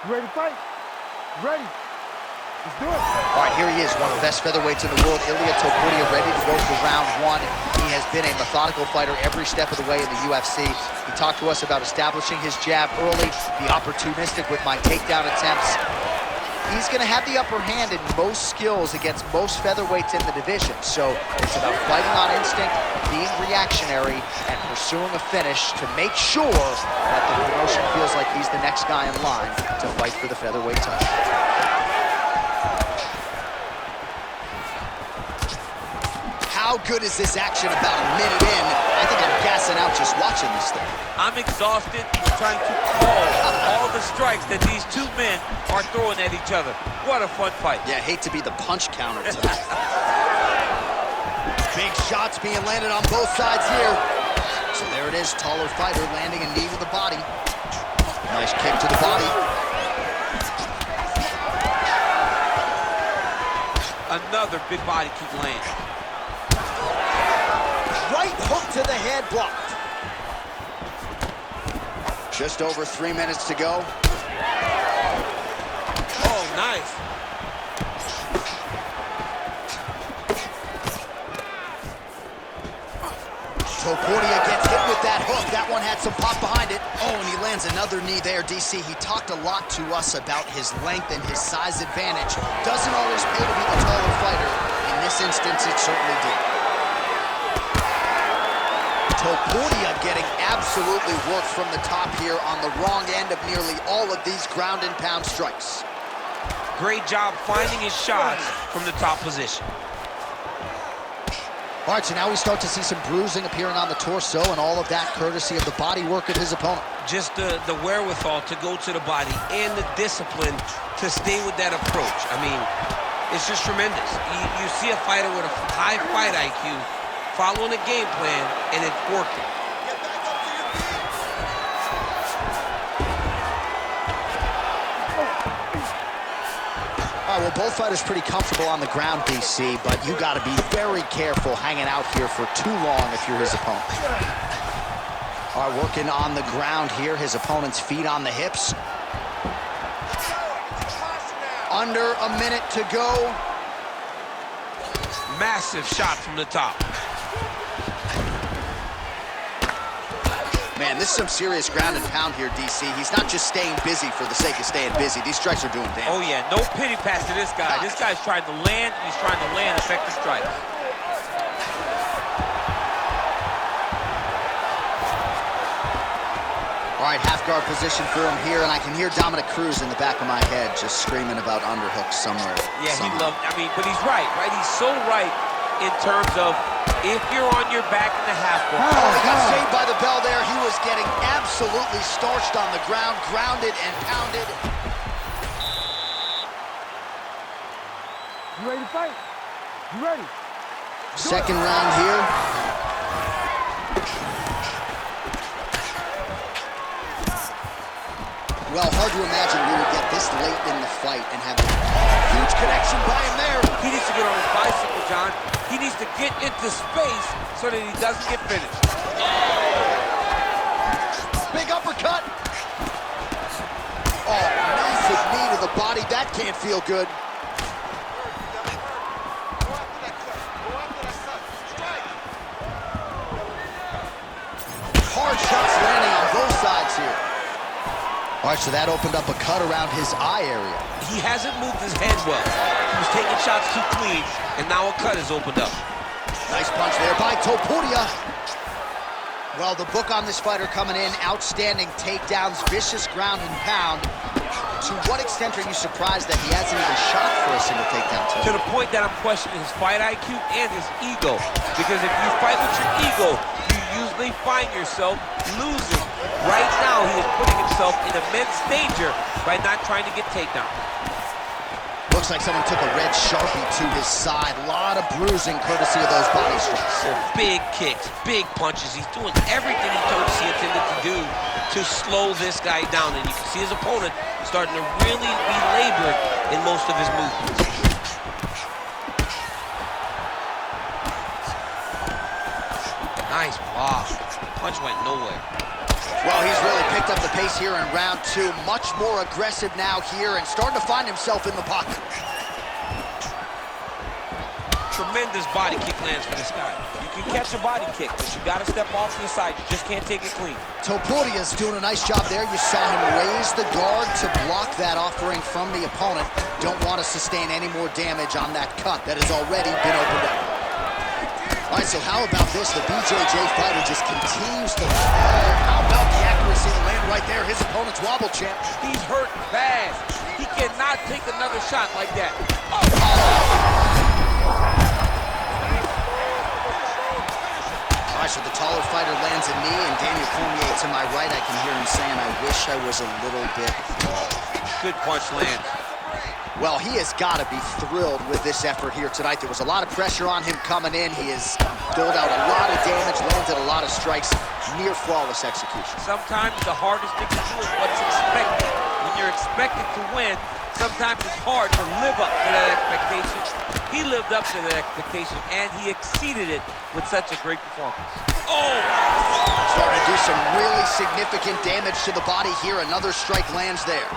You ready to fight? You ready? Let's do it. All right, here he is, one of the best featherweights in the world, Topuria, ready to go for round one. He has been a methodical fighter every step of the way in the UFC. He talked to us about establishing his jab early, be opportunistic with my takedown attempts. He's going to have the upper hand in most skills against most featherweights in the division. So it's about fighting on instinct, being reactionary, and pursuing a finish to make sure that the promotion feels like he's the next guy in line to fight for the featherweight title. How good is this action about a minute in? I think I'm gassing out just watching this thing. I'm exhausted trying to call all the strikes that these two men are throwing at each other. What a fun fight. Yeah, hate to be the punch counter to that. Big shots being landed on both sides here. So there it is, taller fighter landing a knee to the body. Nice kick to the body. Another big body kick land. Right hook to the head, blocked. Just over 3 minutes to go. Oh, nice. Topuria gets hit with that hook. That one had some pop behind it. Oh, and he lands another knee there, DC. He talked a lot to us about his length and his size advantage. Doesn't always pay to be the taller fighter. In this instance, it certainly did. Topuria getting absolutely worked from the top here on the wrong end of nearly all of these ground and pound strikes. Great job finding his shots from the top position. All right, so now we start to see some bruising appearing on the torso, and all of that courtesy of the body work of his opponent. Just the wherewithal to go to the body and the discipline to stay with that approach. I mean, it's just tremendous. You see a fighter with a high fight IQ following a game plan, and it's working. All right, well, both fighters pretty comfortable on the ground, DC, but you got to be very careful hanging out here for too long if you're his opponent. All right, working on the ground here, his opponent's feet on the hips. Under a minute to go. Massive shot from the top. Man, this is some serious ground and pound here, DC. He's not just staying busy for the sake of staying busy. These strikes are doing damage. Oh, yeah, no pity pass to this guy. This guy's trying to land, he's trying to land effective strikes. All right, half guard position for him here, and I can hear Dominic Cruz in the back of my head just screaming about underhooks somewhere. Yeah, he loved, I mean, but he's right? He's so right in terms of if you're on your back in the half guard. Oh, he got saved by the bell there. He was getting absolutely starched on the ground, grounded and pounded. You ready to fight? You ready? Second round here. Well, hard to imagine we would get this late in the fight and have a huge connection by him there. He needs to get on his bicycle, John. He needs to get into space so that he doesn't get finished. Big uppercut. Oh, massive knee to the body. That can't feel good. Hard shots landing on both sides here. All right, so that opened up a cut around his eye area. He hasn't moved his head well. He was taking shots too clean, and now a cut has opened up. Nice punch there by Topuria. Well, the book on this fighter coming in, outstanding takedowns, vicious ground and pound. To what extent are you surprised that he hasn't even shot for a single takedown tonight? To the point that I'm questioning his fight IQ and his ego. Because if you fight with your ego, you usually find yourself losing. Right now, he is putting himself in immense danger by not trying to get takedown. Looks like someone took a red Sharpie to his side. A lot of bruising courtesy of those body strikes. Big kicks, big punches. He's doing everything he told us he intended to do to slow this guy down. And you can see his opponent starting to really be labored in most of his movements. Nice block. Punch went nowhere. Well, he's really picked up the pace here in round 2. Much more aggressive now here and starting to find himself in the pocket. Tremendous body kick lands for this guy. You can catch a body kick, but you got to step off to the side. You just can't take it clean. Topuria's doing a nice job there. You saw him raise the guard to block that offering from the opponent. Don't want to sustain any more damage on that cut that has already been opened up. All right, so how about this? The BJJ fighter just continues to fall. How about the accuracy to land right there? His opponent's wobble champ. He's hurt bad. He cannot take another shot like that. Oh! All right, so the taller fighter lands a knee, and Daniel Cormier to my right, I can hear him saying, I wish I was a little bit tall. Good punch lands. Well, he has got to be thrilled with this effort here tonight. There was a lot of pressure on him coming in. He has doled out a lot of damage, landed a lot of strikes, near flawless execution. Sometimes the hardest thing to do is what's expected. When you're expected to win, sometimes it's hard to live up to that expectation. He lived up to that expectation, and he exceeded it with such a great performance. Oh! Starting to do some really significant damage to the body here. Another strike lands there.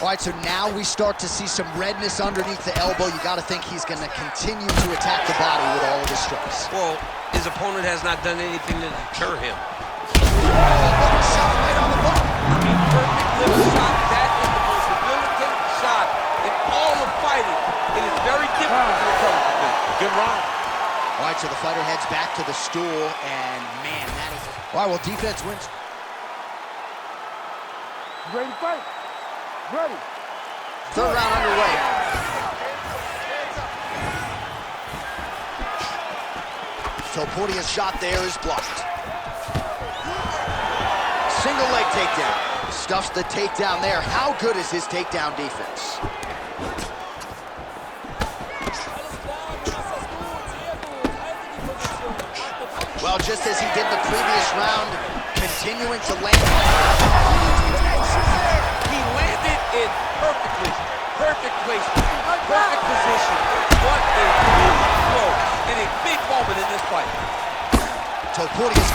All right, so now we start to see some redness underneath the elbow. You got to think he's going to continue to attack the body with all of his strikes. Well, his opponent has not done anything to deter him. Shot right on the button. A perfect little shot. That is the most debilitating shot in all of fighting. It is very difficult to recover from that. Good round. All right, so the fighter heads back to the stool, and man, that is... All right, well, defense wins. Ready to fight? Ready. Third round underway. Topuria's shot there is blocked. Single leg takedown. Stuffs the takedown there. How good is his takedown defense? Well, just as he did the previous round, continuing to land. He landed it perfectly. Perfect placement. Perfect position. What a big blow and a big moment in this fight. Topuria's